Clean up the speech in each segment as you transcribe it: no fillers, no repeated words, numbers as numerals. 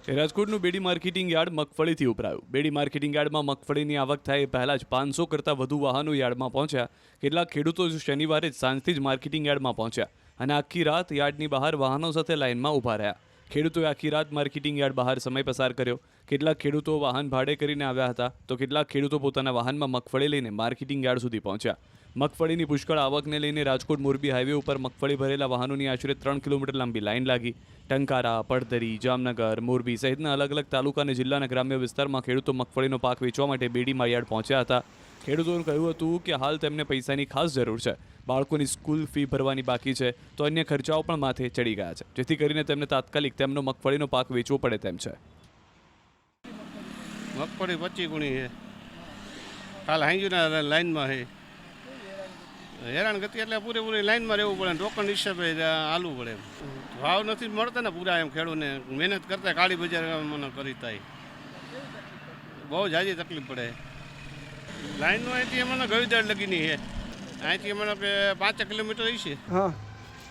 રાજકોટનું બેડી marketing yard મગફળીથી ઉભરાયું. બેડી marketing યાર્ડમાં મગફળીની આવક થાય એ પહેલાં જ 500 કરતાં વધુ વાહનો યાર્ડમાં પહોંચ્યા. કેટલાક ખેડૂતો શનિવારે જ સાંજથી જ માર્કેટિંગ યાર્ડમાં પહોંચ્યા અને આખી રાત યાર્ડની બહાર વાહનો સાથે લાઇનમાં ઊભા રહ્યા. ખેડૂતોએ આખી રાત માર્કેટિંગ યાર્ડ બહાર સમય પસાર કર્યો. કેટલાક ખેડૂતો વાહન ભાડે કરીને આવ્યા હતા તો કેટલાક ખેડૂતો પોતાના વાહનમાં મગફળી લઈને માર્કેટિંગ યાર્ડ સુધી પહોંચ્યા. મગફળીની પુષ્કળ આવકને લઈને રાજકોટ મોરબી હાઈવે ઉપર મગફળી ભરેલા વાહનોની આશરે 3 કિલોમીટર લાંબી લાઇન લાગી. ટંકારા, પડધરી, જામનગર, મોરબી સહિતના અલગ અલગ તાલુકા અને જિલ્લાના ગ્રામ્ય વિસ્તારમાં ખેડૂતો મગફળીનો પાક વેચવા માટે બેડીમાં યાર્ડ પહોંચ્યા હતા. ખેડૂતોનું કહ્યું હતું કે હાલ તેમને પૈસાની ખાસ જરૂર છે. બાળકોની સ્કૂલ ફી ભરવાની બાકી છે તો અન્ય ખર્ચાઓ પણ માથે ચડી ગયા છે, જેથી કરીને તેમને તાત્કાલિક તેમનો મગફળીનો પાક વેચવો પડે તેમ છે. મગફળી 25 ગુણી છે, કાલ હાંજુના લાઈનમાં છે. હેરાન ગતિ એટલે પૂરેપૂરી લાઈનમાં રહેવું પડે, ટોકન હિસાબે હાલવું પડે. ભાવ નથી મળતા ને પૂરા, એમ ખેડૂતને મહેનત કરતા કાળી બજાર મને કરી થાય બહુ જાજી તકલીફ પડે. લાઈનનું અહીંથી મને ગવિદાર લગીની છે, અહીંથી મને કે 5 કિલોમીટર છે. હા,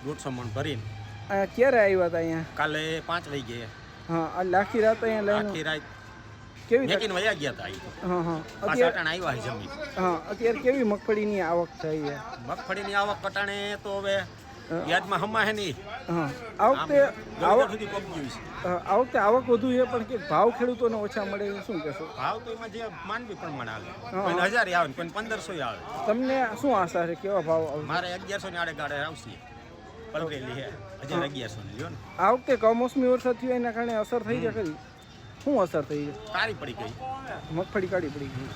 150 મણ ભરીને ક્યારે આવ્યા હતા અહીંયા? કાલે 5 વાગે. હા, એટલે આખી રાત અહીંયા લાઈન આખી રાત કેવી મેકીને વયા ગયા હતા અહીં. હા હા, પાછા અત્યારે અટાણે આવ્યા છે જમીન. હા, અત્યારે કેવી મગફળીની આવક થઈ છે? મગફળીની આવક કટાણે તો હવે યાદમાં હમા હે નહીં. હા, આ વખતે આવક સુધી પહોંચી ગયું છે. આ વખતે આવક વધુ છે પણ કે ભાવ ખેડૂતોને ઓછા મળે છે, શું કહેશો? ભાવ તો એમાં જે માનવી પ્રમાણે આવે, હા. કોઈ 1000 આવે, કોઈ 1500 આવે. તમને શું આશા છે, કેવા ભાવ આવશે? મારે 1100 ની આડે ગાડે આવશે. પલરેલી છે 1100 ની લ્યો ને. આ વખતે કમોસમી વરસાદ થયો એના કારણે અસર થઈ છે ખરી? શું અસર થઈ છે? કાળી પડી ગઈ, મગફળી કાઢી પડી ગઈ.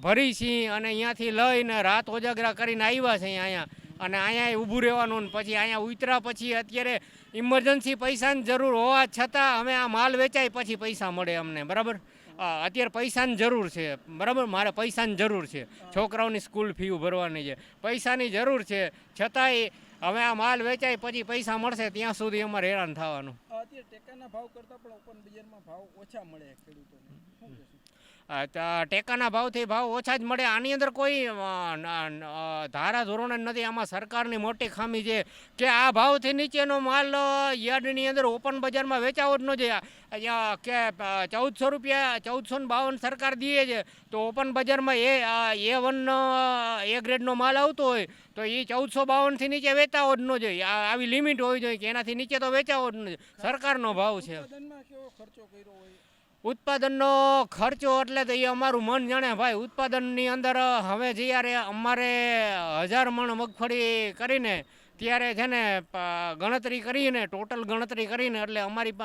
ભરી છીએ અને અહીંયાથી લઈને રાત ઉજાગરા કરીને આવ્યા છે અહીંયા, અને અહીંયા ઊભું રહેવાનું. ને પછી અહીંયા ઉતરા પછી અત્યારે ઇમરજન્સી પૈસાની જરૂર હોવા છતાં અમે આ માલ વેચાય પછી પૈસા મળે અમને, બરાબર. અત્યારે પૈસાની જરૂર છે, બરાબર. મારે પૈસાની જરૂર છે, છોકરાઓની સ્કૂલ ફી ભરવાની છે, પૈસાની જરૂર છે, છતાંય હવે આ માલ વેચાય પછી પૈસા મળશે ત્યાં સુધી અમારે હેરાન થવાનું. અત્યારે ટેકાના ભાવ કરતાં પણ ઓપન બજારમાં ભાવ ઓછા મળે ખેડૂતોને, શું કહેશો? ટેકાના ભાવથી ભાવ ઓછા જ મળે. આની અંદર કોઈ ધારા ધોરણે નથી. આમાં સરકારની મોટી ખામી છે કે આ ભાવથી નીચેનો માલ યાર્ડની અંદર ઓપન બજારમાં વેચાવો જ ન જોઈએ. કે 1400 રૂપિયા 1452 સરકાર દે છે, તો ઓપન બજારમાં A1 A ગ્રેડનો માલ આવતો હોય તો એ 1452થી નીચે વેચાવો જ ન જોઈએ. આવી લિમિટ હોવી જોઈએ કે એનાથી નીચે તો વેચાવો જ ન જોઈએ. સરકારનો ભાવ છે. કેવો ખર્ચો કર્યો હોય? ઉત્પાદનનો ખર્ચો એટલે તો એ અમારું મન જાણે ભાઈ. ઉત્પાદનની અંદર હવે જ્યારે અમારે 1000 મણ મગફળી કરીને ત્યારે છે ને ગણતરી કરીને, ટોટલ ગણતરી કરીને, એટલે અમારી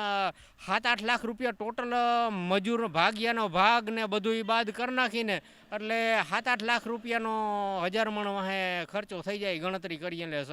7-8 લાખ રૂપિયા ટોટલ મજૂર ભાગ્યાનો ભાગ ને બધું બાદ કરી નાખીને એટલે 7-8 લાખ રૂપિયાનો 1000 મણ વાહે ખર્ચો થઈ જાય ગણતરી કરીએ. એટલે